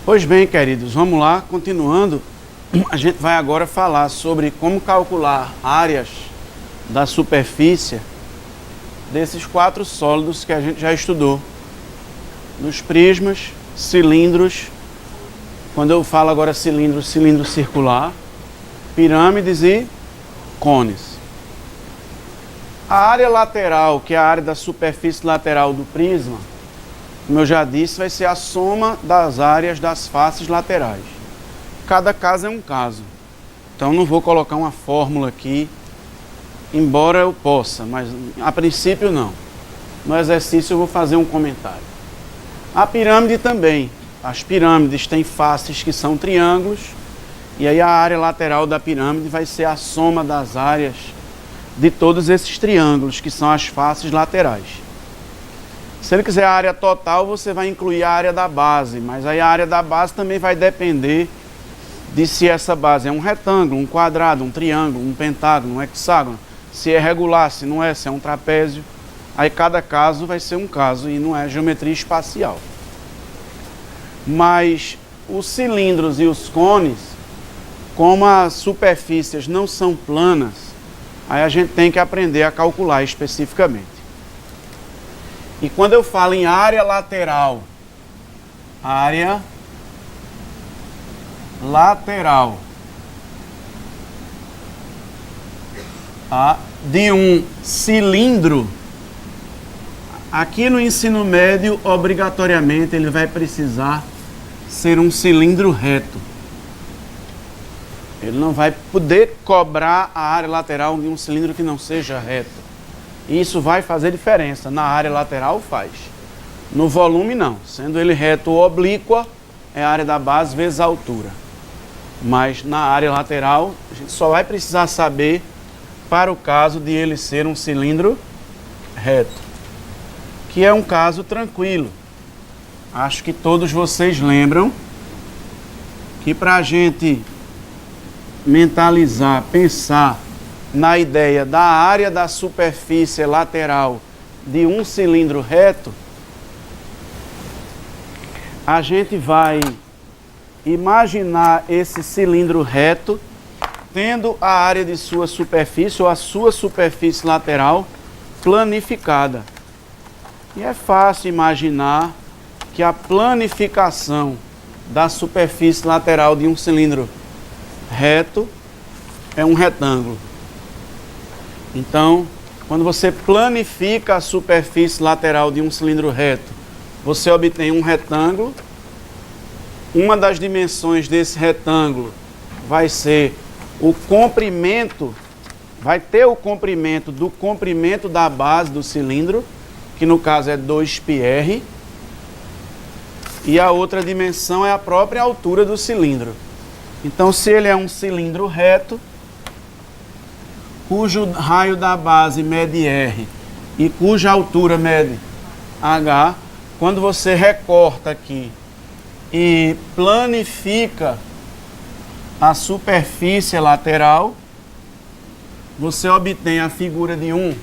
Pois bem, queridos, vamos lá, continuando. A gente vai agora falar sobre como calcular áreas da superfície desses 4 sólidos que a gente já estudou. Nos prismas, cilindros, quando eu falo agora cilindro, cilindro circular, pirâmides e cones. A área lateral, que é a área da superfície lateral do prisma, como eu já disse, vai ser a soma das áreas das faces laterais. Cada caso é um caso. Então não vou colocar uma fórmula aqui, embora eu possa, mas a princípio não. No exercício eu vou fazer um comentário. A pirâmide também. As pirâmides têm faces que são triângulos, e aí a área lateral da pirâmide vai ser a soma das áreas de todos esses triângulos, que são as faces laterais. Se ele quiser a área total, você vai incluir a área da base, mas aí a área da base também vai depender de se essa base é um retângulo, um quadrado, um triângulo, um pentágono, um hexágono, se é regular, se não é, se é um trapézio. Aí cada caso vai ser um caso e não é geometria espacial. Mas os cilindros e os cones, como as superfícies não são planas, aí a gente tem que aprender a calcular especificamente. E quando eu falo em área lateral de um cilindro, aqui no ensino médio, obrigatoriamente, ele vai precisar ser um cilindro reto. Ele não vai poder cobrar a área lateral de um cilindro que não seja reto. Isso vai fazer diferença. Na área lateral faz. No volume não. Sendo ele reto ou oblíqua, é a área da base vezes a altura. Mas na área lateral, a gente só vai precisar saber para o caso de ele ser um cilindro reto. Que é um caso tranquilo. Acho que todos vocês lembram que para a gente mentalizar, pensar na ideia da área da superfície lateral de um cilindro reto, a gente vai imaginar esse cilindro reto tendo a área de sua superfície ou a sua superfície lateral planificada. E é fácil imaginar que a planificação da superfície lateral de um cilindro reto é um retângulo. Então, quando você planifica a superfície lateral de um cilindro reto, você obtém um retângulo. Uma das dimensões desse retângulo vai ser o comprimento, vai ter o comprimento do comprimento da base do cilindro, que no caso é 2πr, e a outra dimensão é a própria altura do cilindro. Então, se ele é um cilindro reto, cujo raio da base mede R e cuja altura mede H, quando você recorta aqui e planifica a superfície lateral, você obtém a figura de um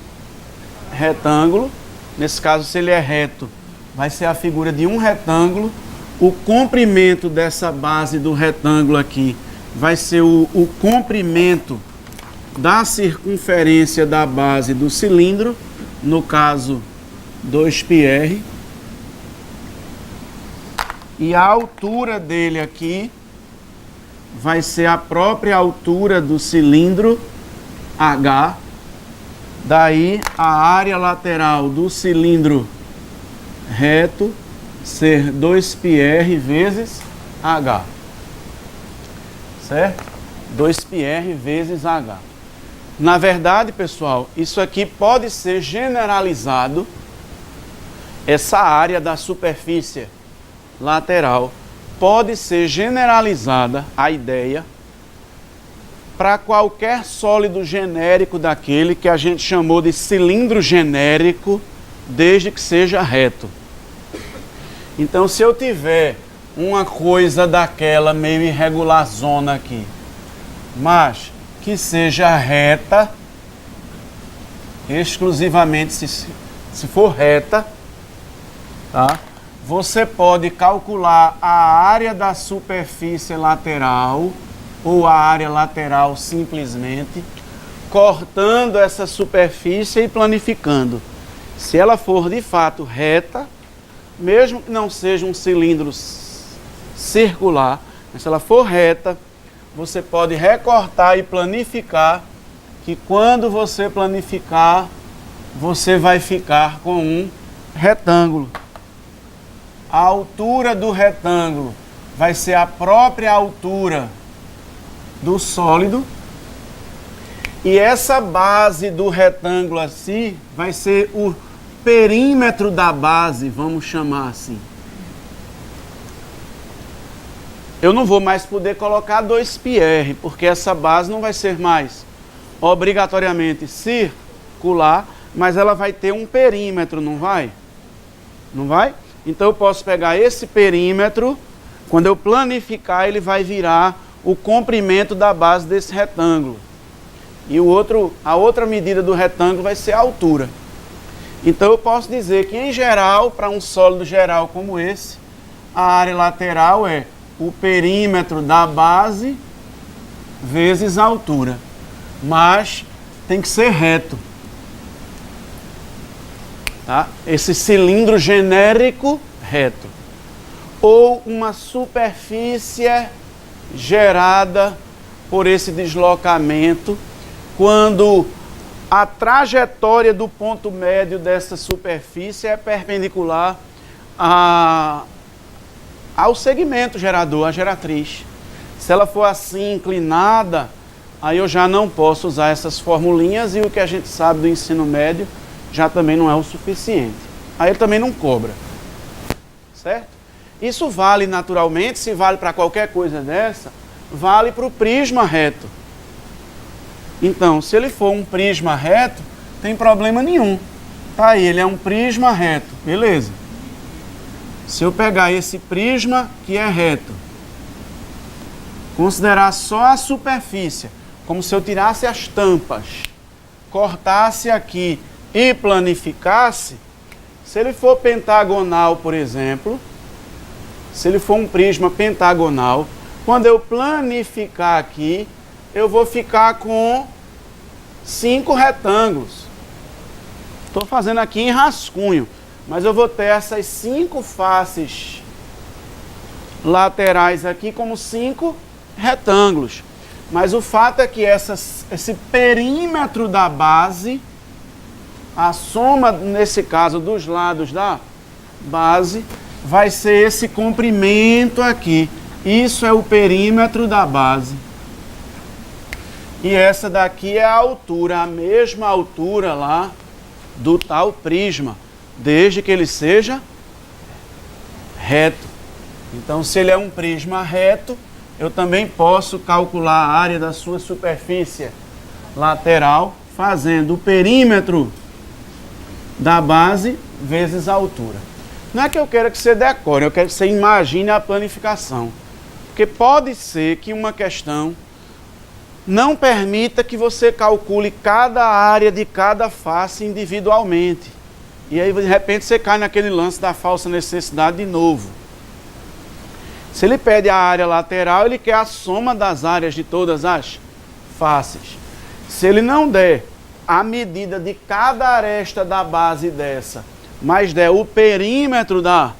retângulo. Nesse caso, se ele é reto, vai ser a figura de um retângulo. O comprimento dessa base do retângulo aqui vai ser o comprimento da circunferência da base do cilindro, no caso 2πr, e a altura dele aqui vai ser a própria altura do cilindro, H. Daí a área lateral do cilindro reto ser 2πr vezes H, certo? 2πr vezes H. Na verdade, pessoal, isso aqui pode ser generalizado, essa área da superfície lateral pode ser generalizada, a ideia, para qualquer sólido genérico daquele que a gente chamou de cilindro genérico, desde que seja reto. Então, se eu tiver uma coisa daquela meio irregularzona aqui, mas que seja reta, exclusivamente se for reta, tá? Você pode calcular a área da superfície lateral ou a área lateral simplesmente, cortando essa superfície e planificando. Se ela for de fato reta, mesmo que não seja um cilindro circular, mas se ela for reta, você pode recortar e planificar, que quando você planificar, você vai ficar com um retângulo. A altura do retângulo vai ser a própria altura do sólido. E essa base do retângulo assim vai ser o perímetro da base, vamos chamar assim. Eu não vou mais poder colocar 2πr, porque essa base não vai ser mais obrigatoriamente circular, mas ela vai ter um perímetro, não vai? Não vai? Então eu posso pegar esse perímetro, quando eu planificar, ele vai virar o comprimento da base desse retângulo. E a outra medida do retângulo vai ser a altura. Então eu posso dizer que, em geral, para um sólido geral como esse, a área lateral é o perímetro da base vezes a altura. Mas tem que ser reto. Tá? Esse cilindro genérico reto. Ou uma superfície gerada por esse deslocamento, quando a trajetória do ponto médio dessa superfície é perpendicular ao segmento gerador, a geratriz. Se ela for assim, inclinada, aí eu já não posso usar essas formulinhas, e o que a gente sabe do ensino médio já também não é o suficiente. Aí ele também não cobra. Certo? Isso vale naturalmente, se vale para qualquer coisa dessa, vale para o prisma reto. Então, se ele for um prisma reto, tem problema nenhum. Tá aí, ele é um prisma reto, beleza. Se eu pegar esse prisma que é reto, considerar só a superfície, como se eu tirasse as tampas, cortasse aqui e planificasse, se ele for pentagonal, por exemplo, se ele for um prisma pentagonal, quando eu planificar aqui, eu vou ficar com 5 retângulos. Estou fazendo aqui em rascunho, mas eu vou ter essas 5 faces laterais aqui como 5 retângulos. Mas o fato é que esse perímetro da base, a soma, nesse caso, dos lados da base, vai ser esse comprimento aqui. Isso é o perímetro da base. E essa daqui é a altura, a mesma altura lá do tal prisma, desde que ele seja reto. Então, se ele é um prisma reto, eu também posso calcular a área da sua superfície lateral, fazendo o perímetro da base vezes a altura. Não é que eu quero que você decore, eu quero que você imagine a planificação. Porque pode ser que uma questão não permita que você calcule cada área de cada face individualmente. E aí, de repente, você cai naquele lance da falsa necessidade de novo. Se ele pede a área lateral, ele quer a soma das áreas de todas as faces. Se ele não der a medida de cada aresta da base dessa, mas der o perímetro da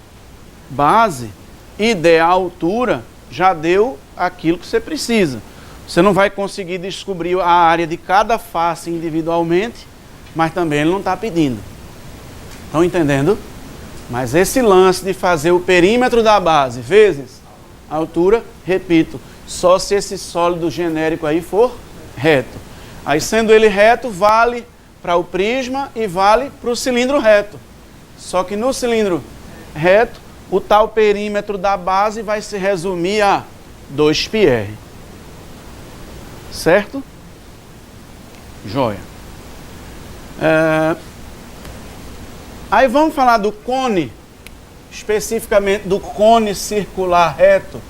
base e der a altura, já deu aquilo que você precisa. Você não vai conseguir descobrir a área de cada face individualmente, mas também ele não está pedindo. Estão entendendo? Mas esse lance de fazer o perímetro da base vezes a altura, repito, só se esse sólido genérico aí for reto. Aí, sendo ele reto, vale para o prisma e vale para o cilindro reto. Só que no cilindro reto, o tal perímetro da base vai se resumir a 2πr. Certo? Joia. Aí vamos falar do cone, especificamente do cone circular reto.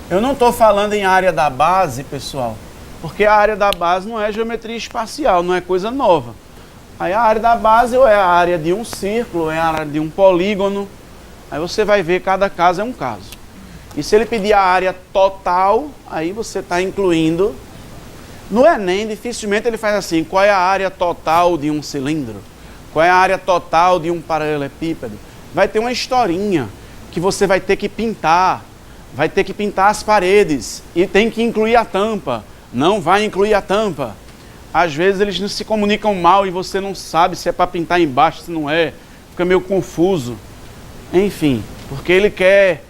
Eu não estou falando em área da base, pessoal, porque a área da base não é geometria espacial, não é coisa nova. Aí a área da base ou é a área de um círculo, ou é a área de um polígono. Aí você vai ver, cada caso é um caso. E se ele pedir a área total, aí você está incluindo. No Enem, dificilmente ele faz assim, qual é a área total de um cilindro? Qual é a área total de um paralelepípedo? Vai ter uma historinha que você vai ter que pintar as paredes e tem que incluir a tampa. Não vai incluir a tampa. Às vezes eles não se comunicam mal e você não sabe se é para pintar embaixo, se não é. Fica meio confuso. Enfim, porque ele quer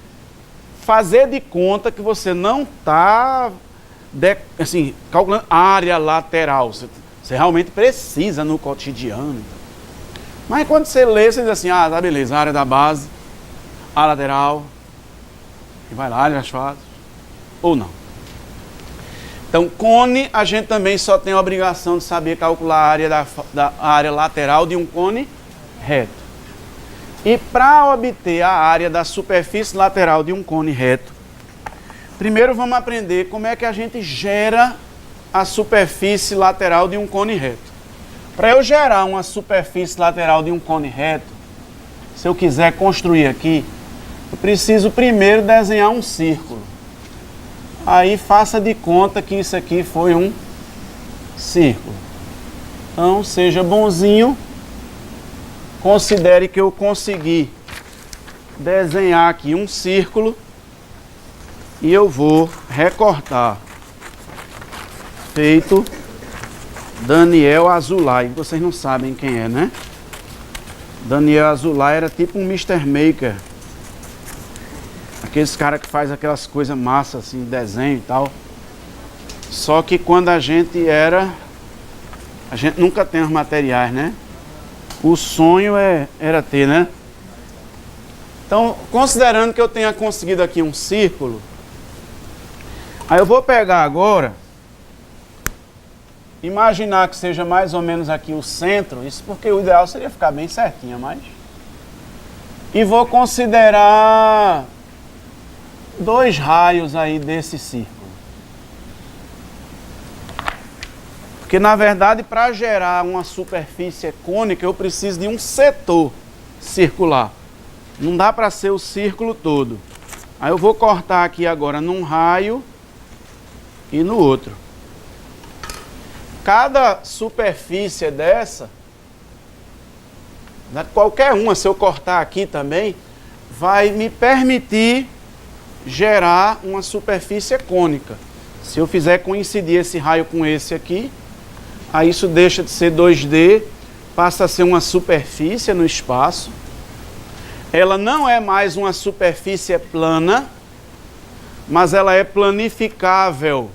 fazer de conta que você não está assim, calculando área lateral. Você realmente precisa no cotidiano. Mas quando você lê, você diz assim, ah, tá beleza, a área da base, a lateral, e vai lá, área das fases, ou não. Então, cone, a gente também só tem a obrigação de saber calcular a área, da área lateral de um cone reto. E para obter a área da superfície lateral de um cone reto, primeiro vamos aprender como é que a gente gera a superfície lateral de um cone reto. Para eu gerar uma superfície lateral de um cone reto, se eu quiser construir aqui, eu preciso primeiro desenhar um círculo. Aí faça de conta que isso aqui foi um círculo. Então seja bonzinho, considere que eu consegui desenhar aqui um círculo e eu vou recortar. Feito Daniel Azulay. Vocês não sabem quem é, né? Daniel Azulay era tipo um Mr. Maker. Aqueles caras que faz aquelas coisas massas assim, desenho e tal. Só que quando a gente nunca tem os materiais, né? O sonho era ter, né? Então, considerando que eu tenha conseguido aqui um círculo, aí eu vou pegar agora, imaginar que seja mais ou menos aqui o centro, isso porque o ideal seria ficar bem certinho, mas... E vou considerar 2 raios aí desse círculo. Porque, na verdade, para gerar uma superfície cônica, eu preciso de um setor circular. Não dá para ser o círculo todo. Aí eu vou cortar aqui agora num raio e no outro. Cada superfície dessa, qualquer uma, se eu cortar aqui também, vai me permitir gerar uma superfície cônica. Se eu fizer coincidir esse raio com esse aqui, aí isso deixa de ser 2D, passa a ser uma superfície no espaço. Ela não é mais uma superfície plana, mas ela é planificável.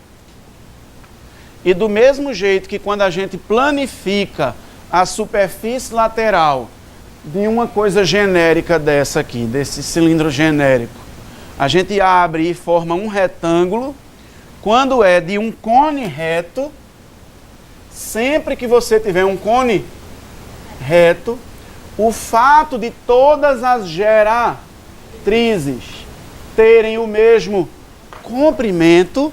E do mesmo jeito que quando a gente planifica a superfície lateral de uma coisa genérica dessa aqui, desse cilindro genérico, a gente abre e forma um retângulo. Quando é de um cone reto, sempre que você tiver um cone reto, o fato de todas as geratrizes terem o mesmo comprimento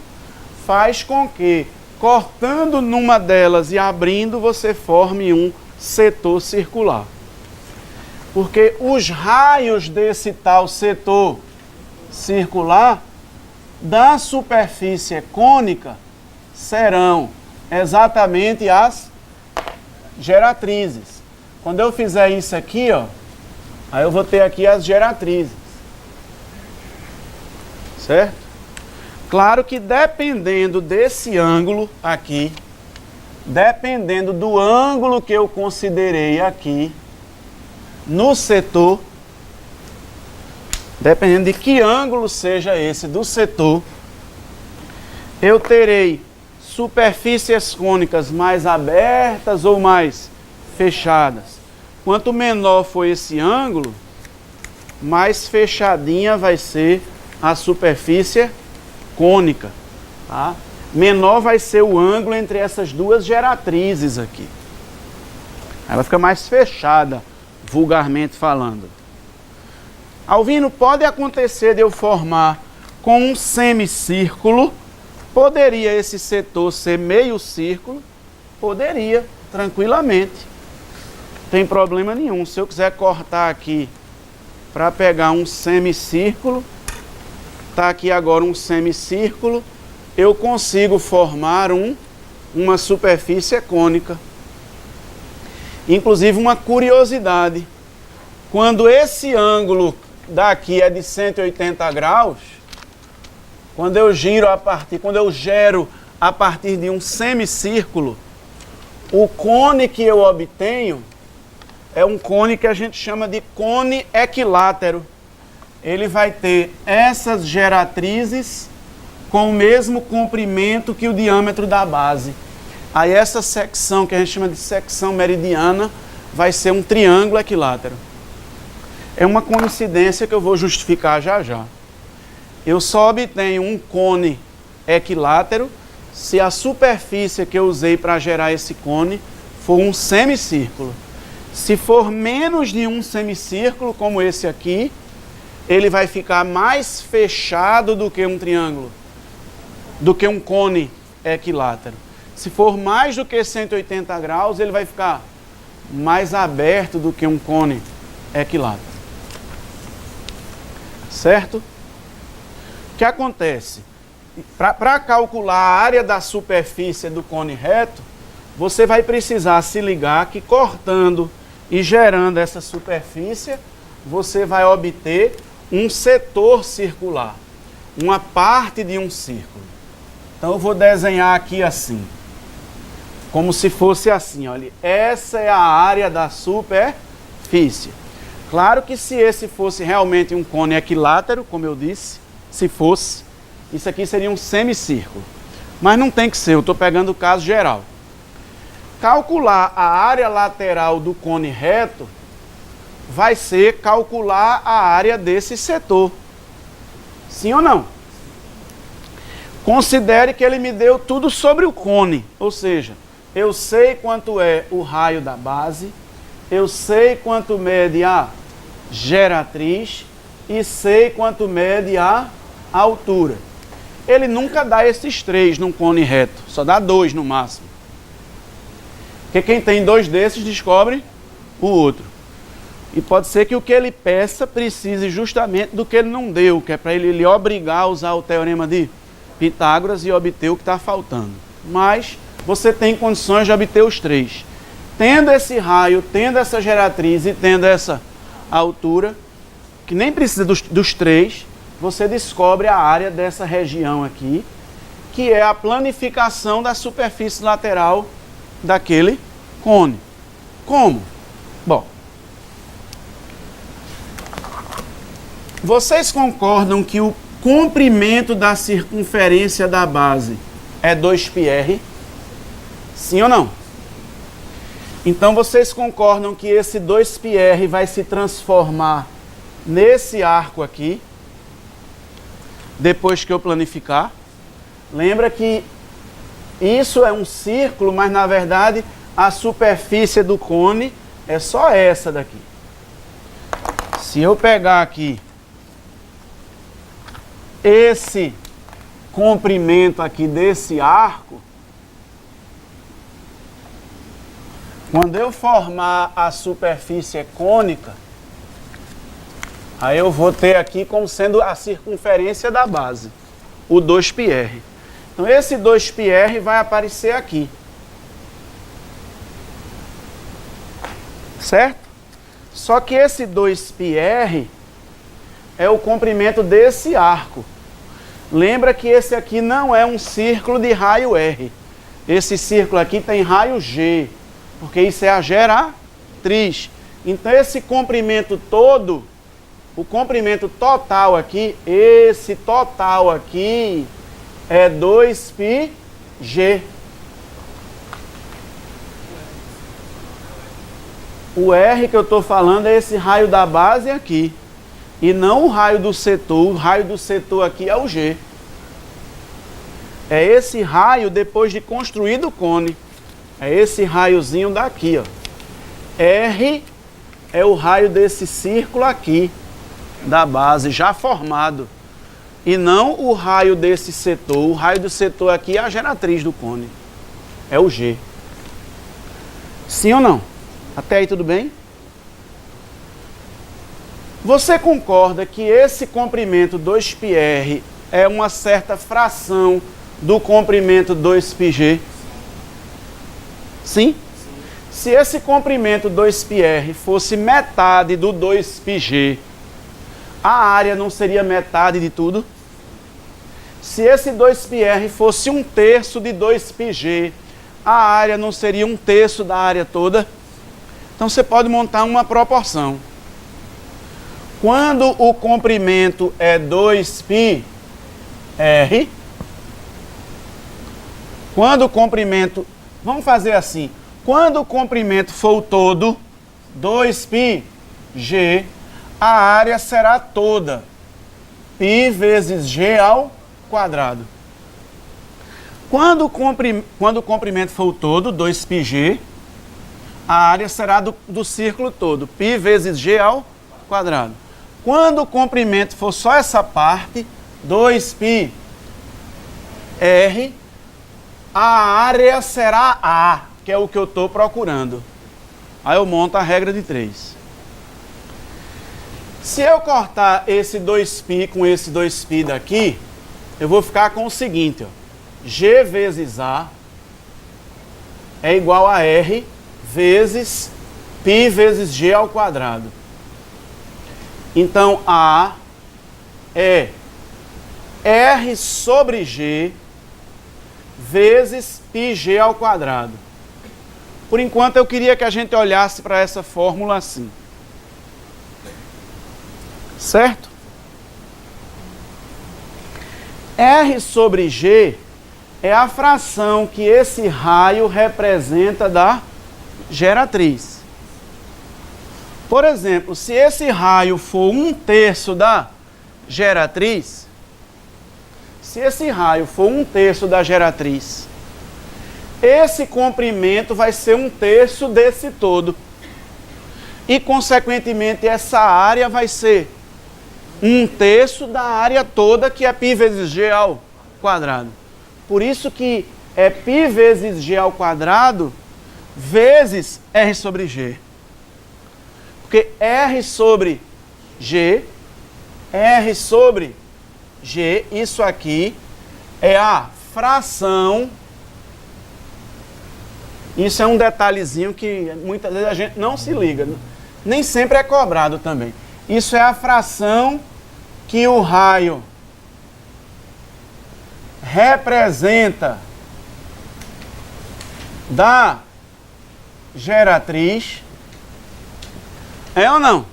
faz com que, cortando numa delas e abrindo, você forme um setor circular. Porque os raios desse tal setor circular da superfície cônica serão exatamente as geratrizes. Quando eu fizer isso aqui, ó, aí eu vou ter aqui as geratrizes. Certo? Claro que dependendo desse ângulo aqui, dependendo do ângulo que eu considerei aqui no setor, dependendo de que ângulo seja esse do setor, eu terei superfícies cônicas mais abertas ou mais fechadas. Quanto menor for esse ângulo, mais fechadinha vai ser a superfície cônica, tá? Menor vai ser o ângulo entre essas duas geratrizes aqui. Ela fica mais fechada, vulgarmente falando. Alvino, pode acontecer de eu formar com um semicírculo? Poderia esse setor ser meio círculo? Poderia, tranquilamente. tem problema nenhum. Se eu quiser cortar aqui para pegar um semicírculo, está aqui agora um semicírculo, eu consigo formar uma superfície cônica. Inclusive uma curiosidade, quando esse ângulo daqui é de 180 graus, quando eu gero a partir de um semicírculo, o cone que eu obtenho é um cone que a gente chama de cone equilátero. Ele vai ter essas geratrizes com o mesmo comprimento que o diâmetro da base. Aí essa secção, que a gente chama de secção meridiana, vai ser um triângulo equilátero. É uma coincidência que eu vou justificar já já. Eu só obtenho um cone equilátero se a superfície que eu usei para gerar esse cone for um semicírculo. Se for menos de um semicírculo, como esse aqui, ele vai ficar mais fechado do que um triângulo, do que um cone equilátero. Se for mais do que 180 graus, ele vai ficar mais aberto do que um cone equilátero. Certo? O que acontece? Para calcular a área da superfície do cone reto, você vai precisar se ligar que cortando e gerando essa superfície, você vai obter um setor circular, uma parte de um círculo. Então eu vou desenhar aqui assim, como se fosse assim, olha, essa é a área da superfície. Claro que se esse fosse realmente um cone equilátero, como eu disse, se fosse, isso aqui seria um semicírculo. Mas não tem que ser, eu estou pegando o caso geral. Calcular a área lateral do cone reto vai ser calcular a área desse setor. Sim ou não? Considere que ele me deu tudo sobre o cone, ou seja, eu sei quanto é o raio da base, eu sei quanto mede a geratriz e sei quanto mede a altura. Ele nunca dá esses três num cone reto, só dá 2 no máximo. Porque quem tem 2 desses descobre o outro. E pode ser que o que ele peça precise justamente do que ele não deu, que é para ele obrigar a usar o teorema de Pitágoras e obter o que está faltando. Mas você tem condições de obter os 3. Tendo esse raio, tendo essa geratriz e tendo essa altura, que nem precisa dos 3, você descobre a área dessa região aqui, que é a planificação da superfície lateral daquele cone. Como? Bom, vocês concordam que o comprimento da circunferência da base é 2πr? Sim ou não? Então vocês concordam que esse 2πr vai se transformar nesse arco aqui, depois que eu planificar? Lembra que isso é um círculo, mas na verdade a superfície do cone é só essa daqui. Se eu pegar aqui esse comprimento aqui desse arco, quando eu formar a superfície cônica, aí eu vou ter aqui como sendo a circunferência da base, o 2πr. Então esse 2πr vai aparecer aqui. Certo? Só que esse 2πr é o comprimento desse arco. Lembra que esse aqui não é um círculo de raio R. Esse círculo aqui tem raio G, porque isso é a geratriz. Então esse comprimento todo, o comprimento total aqui, esse total aqui é 2πg. O R que eu estou falando é esse raio da base aqui. E não o raio do setor. O raio do setor aqui é o G. É esse raio depois de construído o cone. É esse raiozinho daqui, ó. R é o raio desse círculo aqui, da base, já formado. E não o raio desse setor. O raio do setor aqui é a geratriz do cone. É o G. Sim ou não? Até aí tudo bem? Você concorda que esse comprimento 2πr é uma certa fração do comprimento 2πg? Sim? Se esse comprimento 2πr fosse metade do 2πg, a área não seria metade de tudo? Se esse 2πr fosse 1/3 de 2πg, a área não seria 1/3 da área toda? Então você pode montar uma proporção. Quando o comprimento é 2πr, quando o comprimento, vamos fazer assim, quando o comprimento for o todo, 2πg, a área será toda, π vezes g ao quadrado. Quando o comprimento for o todo, 2πg, a área será do círculo todo, π vezes g ao quadrado. Quando o comprimento for só essa parte, 2πr, a área será A, que é o que eu estou procurando. Aí eu monto a regra de 3. Se eu cortar esse 2π com esse 2π daqui, eu vou ficar com o seguinte, ó. G vezes A é igual a R vezes π vezes g ao quadrado. Então, A é R sobre G vezes πg ao quadrado. Por enquanto, eu queria que a gente olhasse para essa fórmula assim. Certo? R sobre G é a fração que esse raio representa da geratriz. Por exemplo, se esse raio for 1/3 da geratriz, esse comprimento vai ser 1/3 desse todo. E, consequentemente, essa área vai ser 1/3 da área toda, que é π vezes g ao quadrado. Por isso que é π vezes g ao quadrado vezes R sobre G. Porque R sobre G, isso aqui é a fração. Isso é um detalhezinho que muitas vezes a gente não se liga. Nem sempre é cobrado também. Isso é a fração que o raio representa da geratriz. É ou não?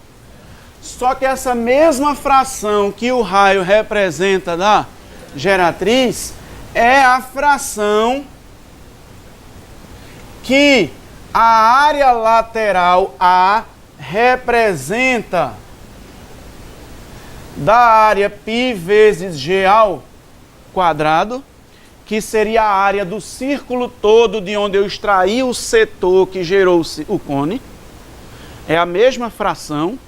Só que essa mesma fração que o raio representa da geratriz é a fração que a área lateral A representa da área π vezes g ao quadrado, que seria a área do círculo todo de onde eu extraí o setor que gerou o cone. É a mesma fração.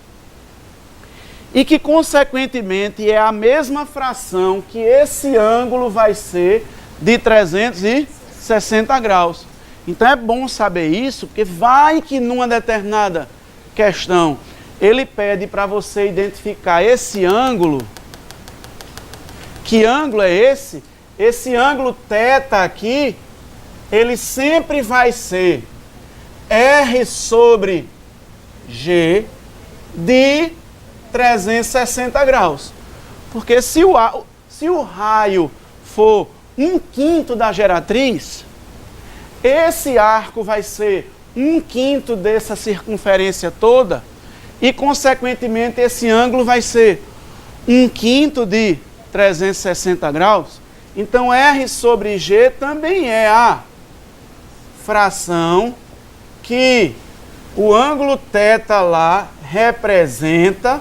E que, consequentemente, é a mesma fração que esse ângulo vai ser de 360 graus. Então é bom saber isso, porque vai que numa determinada questão ele pede para você identificar esse ângulo. Que ângulo é esse? Esse ângulo θ aqui, ele sempre vai ser R sobre G de 360 graus. Porque se o raio for 1/5 da geratriz, esse arco vai ser 1/5 dessa circunferência toda e, consequentemente, esse ângulo vai ser 1/5 de 360 graus. Então, R sobre G também é a fração que o ângulo θ lá representa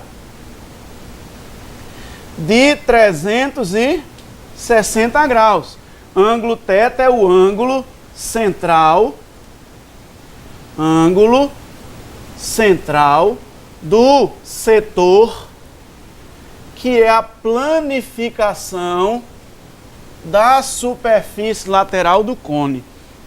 de 360 graus. Ângulo θ é o ângulo central do setor, que é a planificação da superfície lateral do cone.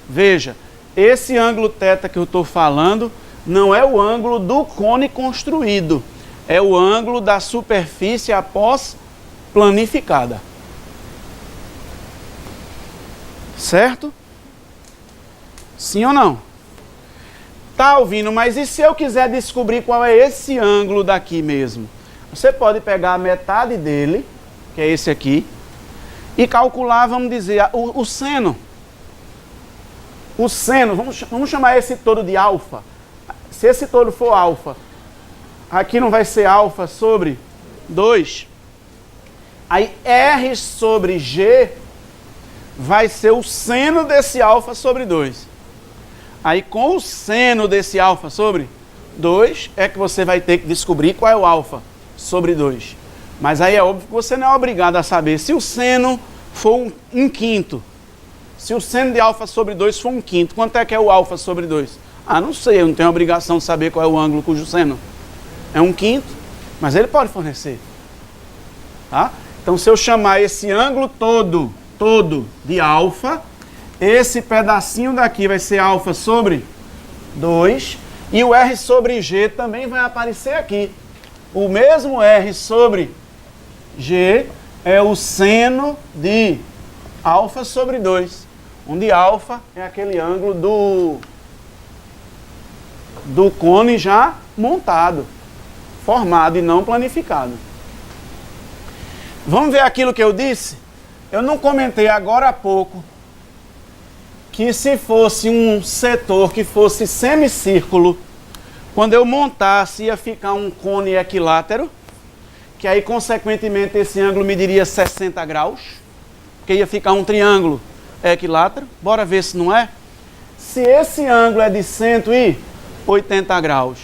Veja, esse ângulo θ que eu estou falando não é o ângulo do cone construído, é o ângulo da superfície após planificada. Certo? Sim ou não? Tá ouvindo, mas e se eu quiser descobrir qual é esse ângulo daqui mesmo? Você pode pegar a metade dele, que é esse aqui, e calcular, vamos dizer, o seno. O seno, vamos chamar esse todo de alfa. Se esse todo for alfa, aqui não vai ser alfa sobre 2. Aí R sobre G vai ser o seno desse alfa sobre 2. Aí com o seno desse alfa sobre 2 é que você vai ter que descobrir qual é o alfa sobre 2. Mas aí é óbvio que você não é obrigado a saber. Se o seno for um quinto, se o seno de alfa sobre 2 for um quinto, quanto é que é o alfa sobre 2? Ah, não sei, eu não tenho a obrigação de saber qual é o ângulo cujo seno é um quinto, mas ele pode fornecer. Tá? Então se eu chamar esse ângulo todo de alfa, esse pedacinho daqui vai ser alfa sobre 2 e o R sobre G também vai aparecer aqui. O mesmo R sobre G é o seno de alfa sobre 2, onde alfa é aquele ângulo do cone já montado, formado e não planificado. Vamos ver aquilo que eu disse? Eu não comentei agora há pouco que se fosse um setor que fosse semicírculo, quando eu montasse ia ficar um cone equilátero, que aí consequentemente esse ângulo mediria 60 graus, que ia ficar um triângulo equilátero. Bora ver se não é? Se esse ângulo é de 180 graus,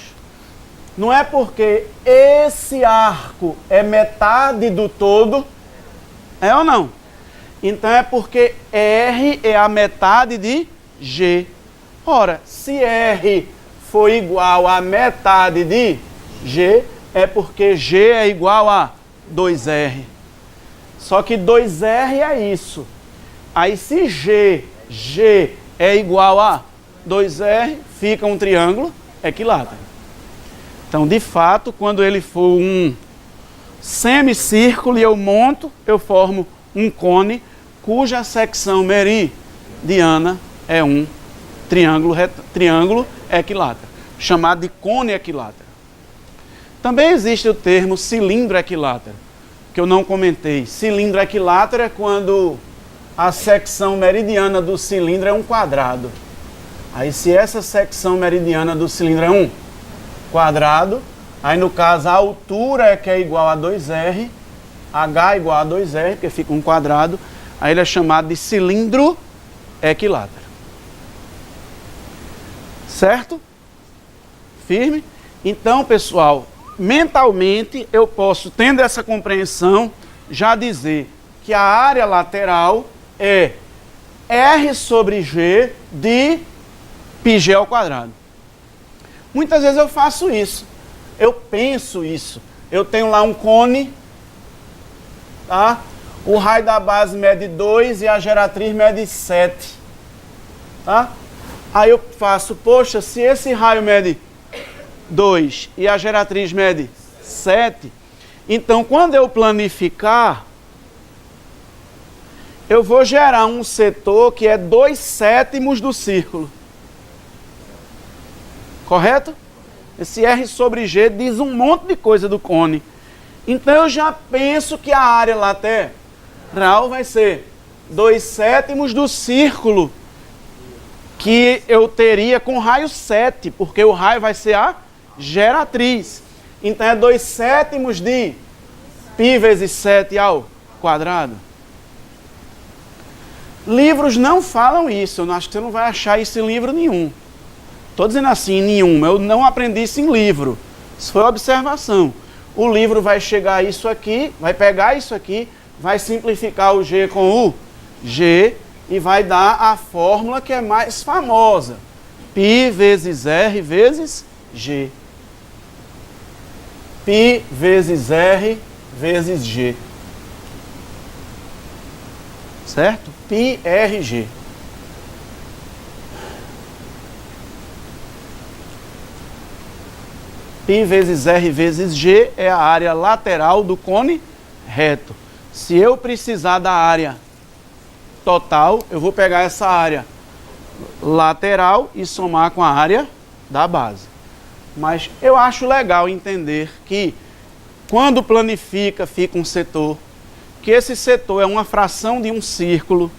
não é porque esse arco é metade do todo, é ou não? Então é porque R é a metade de G. Ora, se R for igual a metade de G, é porque G é igual a 2R. Só que 2R é isso. Aí se G é igual a 2R, fica um triângulo equilátero. Então, de fato, quando ele for um semicírculo e eu monto, eu formo um cone cuja secção meridiana é um triângulo equilátero, chamado de cone equilátero. Também existe o termo cilindro equilátero, que eu não comentei. Cilindro equilátero é quando a secção meridiana do cilindro é um quadrado. Aí se essa secção meridiana do cilindro é um quadrado, aí no caso a altura é que é igual a 2R, H igual a 2R, porque fica um quadrado, aí ele é chamado de cilindro equilátero. Certo? Firme? Então, pessoal, mentalmente eu posso, tendo essa compreensão, já dizer que a área lateral é R sobre G de πg ao quadrado. Muitas vezes eu faço isso, eu penso isso. Eu tenho lá um cone, tá? O raio da base mede 2 e a geratriz mede 7. Tá? Aí eu faço, poxa, se esse raio mede 2 e a geratriz mede 7, então quando eu planificar, eu vou gerar um setor que é 2/7 do círculo. Correto? Esse R sobre G diz um monte de coisa do cone. Então eu já penso que a área lateral vai ser 2/7 do círculo que eu teria com raio 7, porque o raio vai ser a geratriz. Então é 2/7 de π vezes 7 ao quadrado. Livros não falam isso, eu acho que você não vai achar isso em livro nenhum. Estou dizendo assim, nenhum, eu não aprendi isso em livro. Isso foi observação. O livro vai chegar a isso aqui, vai pegar isso aqui, vai simplificar o G com o G e vai dar a fórmula que é mais famosa. π vezes R vezes G. π vezes R vezes G. Certo? πRG. π vezes r vezes g é a área lateral do cone reto. Se eu precisar da área total, eu vou pegar essa área lateral e somar com a área da base. Mas eu acho legal entender que quando planifica, fica um setor, que esse setor é uma fração de um círculo,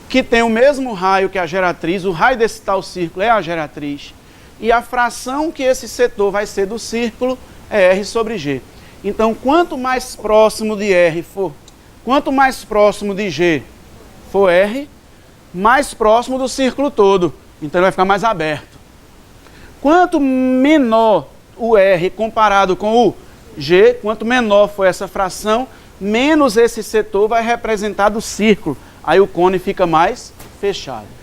que tem o mesmo raio que a geratriz, o raio desse tal círculo é a geratriz, e a fração que esse setor vai ser do círculo é R sobre G. Então, quanto mais próximo de R for, quanto mais próximo de G for R, mais próximo do círculo todo. Então, ele vai ficar mais aberto. Quanto menor o R comparado com o G, quanto menor for essa fração, menos esse setor vai representar do círculo. Aí o cone fica mais fechado.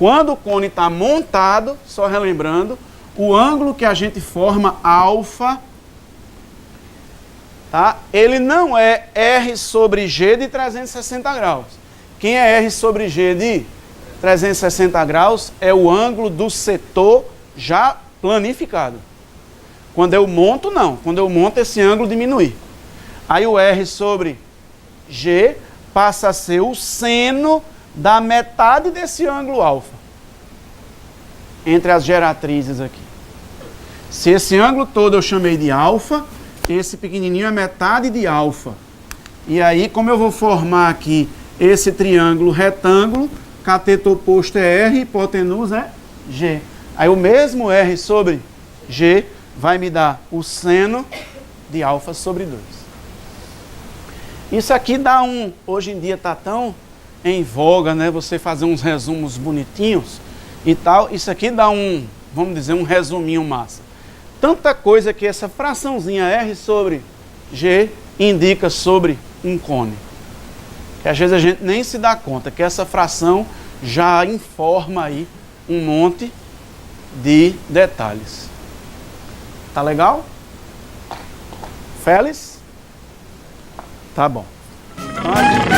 Quando o cone está montado, só relembrando, o ângulo que a gente forma alfa, tá? Ele não é R sobre G de 360 graus. Quem é R sobre G de 360 graus é o ângulo do setor já planificado. Quando eu monto, não. Quando eu monto, esse ângulo diminui. Aí o R sobre G passa a ser o seno da metade desse ângulo alfa. Entre as geratrizes aqui. Se esse ângulo todo eu chamei de alfa, esse pequenininho é metade de alfa. E aí, como eu vou formar aqui esse triângulo retângulo, cateto oposto é R, hipotenusa é G. Aí o mesmo R sobre G vai me dar o seno de alfa sobre 2. Isso aqui dá hoje em dia está tão em voga, né? Você fazer uns resumos bonitinhos e tal. Isso aqui dá vamos dizer, um resuminho massa. Tanta coisa que essa fraçãozinha R sobre G indica sobre um cone. Que às vezes a gente nem se dá conta que essa fração já informa aí um monte de detalhes. Tá legal? Félix? Tá bom. Então,